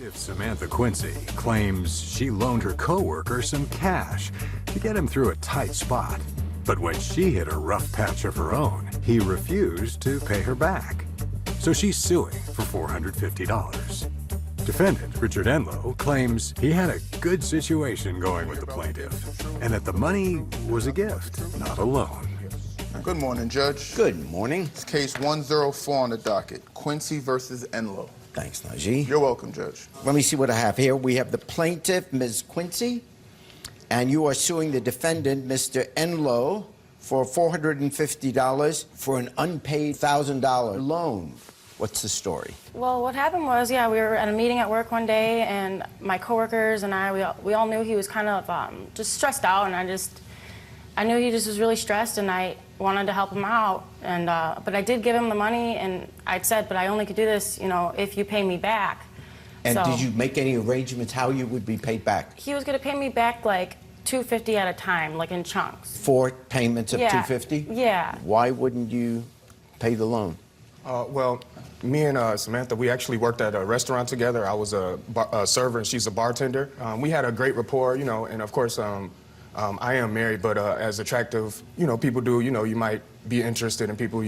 Plaintiff Samantha Quinci claims she loaned her coworker some cash to get him through a tight spot. But when she hit a rough patch of her own, he refused to pay her back. So she's suing for $450. Defendant Richard Enlow claims he had a good situation going with the plaintiff and that the money was a gift, not a loan. Good morning, Judge. Good morning. It's case 104 on the docket, Quinci versus Enlow. Thanks, Najee. You're welcome, Judge. Let me see what I have here. We have the plaintiff, Ms. Quinci, and you are suing the defendant, Mr. Enlow, for $450 for an unpaid $1,000 loan. What's the story? Well, what happened was, we were at a meeting at work one day, and my coworkers and we all knew he was kind of just stressed out, and I knew he just was really stressed, and I wanted to help him out. And but I did give him the money, and I'd said, but I only could do this, if you pay me back. And so, did you make any arrangements how you would be paid back? He was going to pay me back like $250 at a time, like in chunks. 4 payments of $250? Yeah. Why wouldn't you pay the loan? Well, me and Samantha, we actually worked at a restaurant together. I was a server and she's a bartender. We had a great rapport, and of course, I am married, but as attractive, people do, you might be interested in people,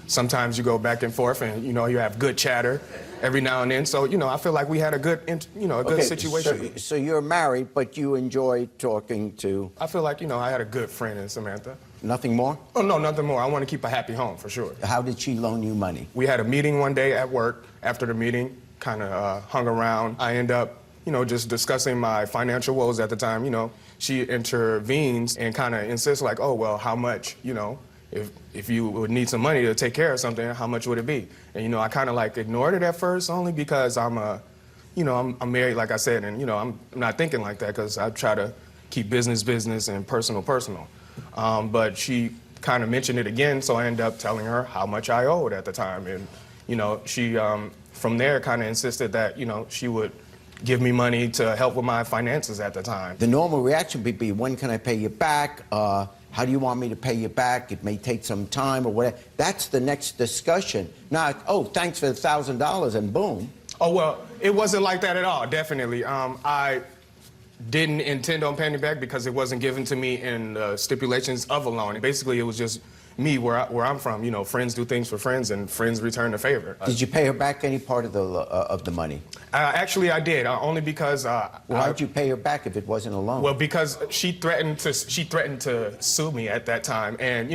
sometimes you go back and forth and, you have good chatter every now and then. So, I feel like we had a good, good situation. So you're married, but you enjoy talking to... I feel like, I had a good friend in Samantha. Nothing more? Oh, no, nothing more. I want to keep a happy home, for sure. How did she loan you money? We had a meeting one day at work. After the meeting, kind of hung around. I end up, just discussing my financial woes at the time. She intervenes and kind of insists like, oh, well, how much, if you would need some money to take care of something, how much would it be? And, I kind of like ignored it at first only because I'm married, like I said, and, I'm not thinking like that because I try to keep business and personal. But she kind of mentioned it again, so I ended up telling her how much I owed at the time. And, she, from there, kind of insisted that, she would give me money to help with my finances at the time. The normal reaction would be, when can I pay you back? How do you want me to pay you back? It may take some time or whatever. That's the next discussion. Not, oh, thanks for the $1,000 and boom. Oh, well, it wasn't like that at all, definitely. I didn't intend on paying it back because it wasn't given to me in the stipulations of a loan. Basically, it was just me where I'm from. Friends do things for friends, and friends return the favor. Did you pay her back any part of the money? Actually, I did, only because. Why'd you pay her back if it wasn't a loan? Well, because she threatened to sue me at that time, and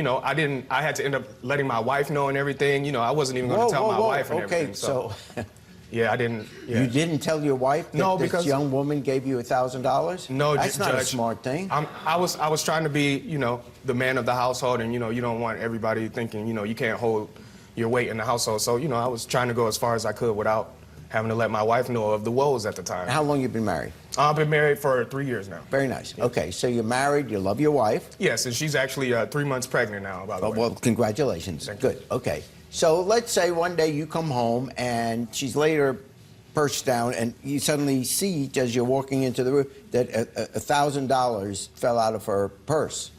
I had to end up letting my wife know and everything. I wasn't even going to tell my wife and everything. So. Yeah, I didn't. Yeah. You didn't tell your wife that no, this young woman gave you $1,000? No, that's not Judge, a smart thing. I was trying to be, the man of the household, and you don't want everybody thinking, you can't hold your weight in the household. So, I was trying to go as far as I could without having to let my wife know of the woes at the time. How long you been married? I've been married for 3 years now. Very nice. Yeah. Okay, so you're married, you love your wife. Yes, and she's actually 3 months pregnant now, by the way. Well, congratulations. Thank Good. you. Okay. So let's say one day you come home and she's later purse down, and you suddenly see, as you're walking into the room, that $1,000 fell out of her purse.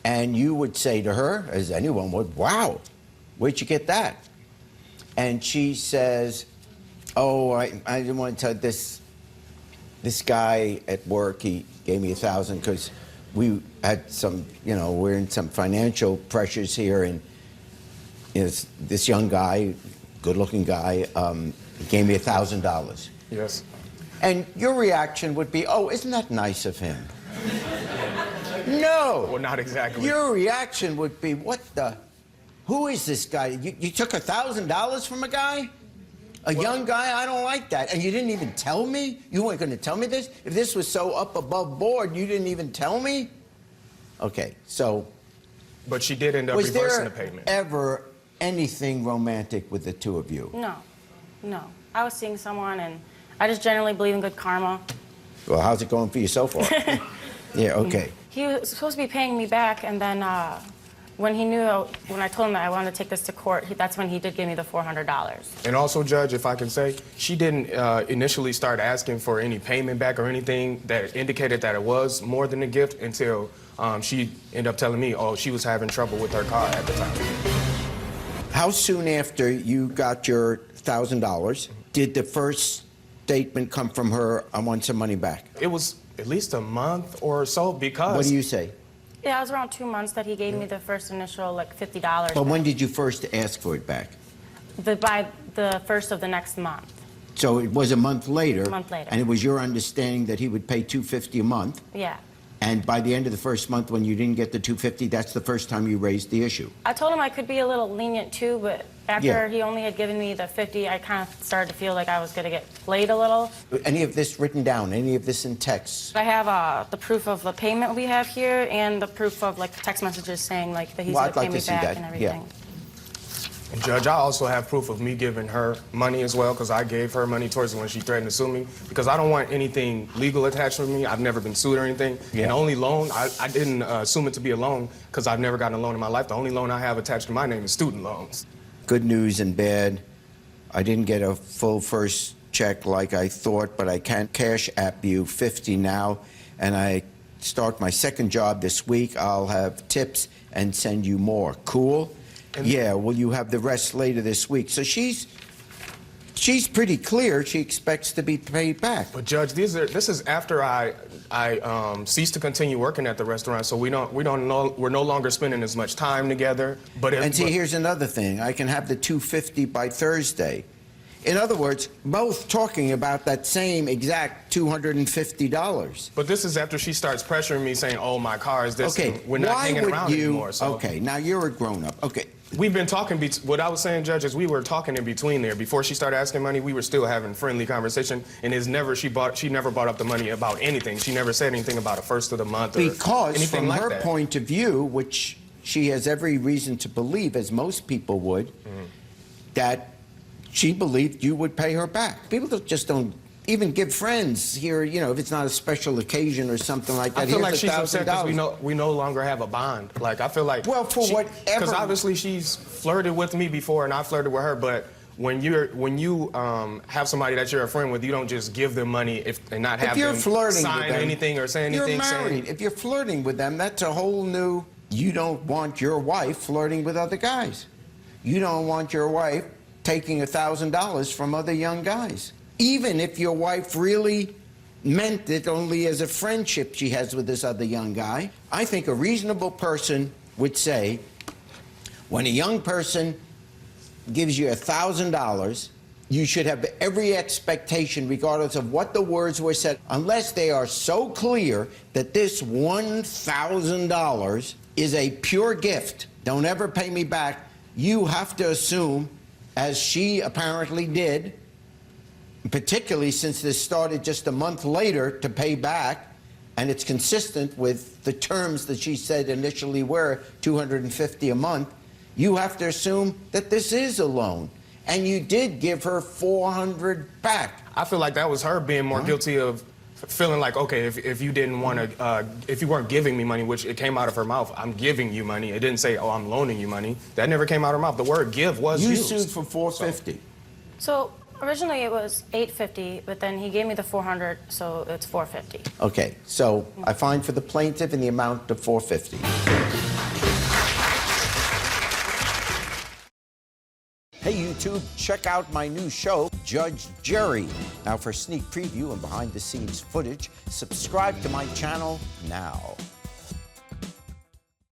And you would say to her, as anyone would, wow, where'd you get that? And she says, oh, I didn't want to tell this guy at work, he gave me $1,000 because we had some, we're in some financial pressures here, and this young guy, good-looking guy, he gave me $1,000. Yes. And your reaction would be, oh, isn't that nice of him? No. Well, not exactly. Your reaction would be, who is this guy? You took $1,000 from a guy? Young guy? I don't like that. And you didn't even tell me? You weren't going to tell me this? If this was so up above board, you didn't even tell me? Okay, so... But she did end up reversing the payment. Was there ever anything romantic with the two of you? No. I was seeing someone, and I just generally believe in good karma. Well, how's it going for you so far? Yeah, okay. He was supposed to be paying me back, and then when I told him that I wanted to take this to court, that's when he did give me the $400. And also, Judge, if I can say, she didn't initially start asking for any payment back or anything that indicated that it was more than a gift until she ended up telling me, oh, she was having trouble with her car at the time. How soon after you got your $1,000 did the first statement come from her, I want some money back? It was at least a month or so because... What do you say? Yeah, it was around 2 months that he gave me the first initial, like, $50. But when did you first ask for it back? By the first of the next month. So it was a month later. A month later. And it was your understanding that he would pay $250 a month. Yeah. And by the end of the first month, when you didn't get the $250, that's the first time you raised the issue. I told him I could be a little lenient too, but after he only had given me the 50, I kind of started to feel like I was going to get played a little. Any of this written down? Any of this in text? I have the proof of the payment we have here and the proof of like text messages saying like that he's going to pay me back and everything. Yeah. And Judge, I also have proof of me giving her money as well, because I gave her money towards when she threatened to sue me, because I don't want anything legal attached to me. I've never been sued or anything. Yeah. And the only loan, I didn't assume it to be a loan, because I've never gotten a loan in my life. The only loan I have attached to my name is student loans. Good news and bad. I didn't get a full first check like I thought, but I can Cash App you $50 now, and I start my second job this week. I'll have tips and send you more. Cool? Yeah, well, you have the rest later this week. So she's pretty clear. She expects to be paid back. But Judge, this is after I ceased to continue working at the restaurant, so we're no longer spending as much time together. Here's another thing. I can have the $250 by Thursday. In other words, both talking about that same exact $250. But this is after she starts pressuring me, saying, "Oh, my car is this." Okay, We're not why hanging would around you? anymore. So. Okay, now you're a grown-up. Okay. We've been talking, what I was saying, Judge, is we were talking in between there. Before she started asking money, we were still having friendly conversation, and she never brought up the money about anything. She never said anything about a first of the month or Because anything from like her that. point of view, which she has every reason to believe, as most people would, that she believed you would pay her back. People just don't even give friends here, if it's not a special occasion or something like that. I feel like Here's she's upset because $1,000. we no longer have a bond. Like, I feel like... Well, for whatever... Because obviously she's flirted with me before and I flirted with her, but when you have somebody that you're a friend with, you don't just give them money and not have them sign anything or say anything. You're married. If you're flirting with them, that's a whole new... You don't want your wife flirting with other guys. You don't want your wife taking $1,000 from other young guys. Even if your wife really meant it only as a friendship she has with this other young guy, I think a reasonable person would say, when a young person gives you $1,000, you should have every expectation, regardless of what the words were said, unless they are so clear that this $1,000 is a pure gift. Don't ever pay me back. You have to assume, as she apparently did, particularly since this started just a month later, to pay back, and it's consistent with the terms that she said initially were $250 a month, you have to assume that this is a loan. And you did give her $400 back. I feel like that was her being more guilty of feeling like, okay, if you didn't want to, if you weren't giving me money, which it came out of her mouth, I'm giving you money. It didn't say, oh, I'm loaning you money. That never came out of her mouth. The word give was used. You sued for $450. So originally it was $850, but then he gave me the $400, so it's $450. Okay, so I find for the plaintiff in the amount of $450. Hey YouTube, check out my new show, Judge Jerry. Now for sneak preview and behind the scenes footage, subscribe to my channel now.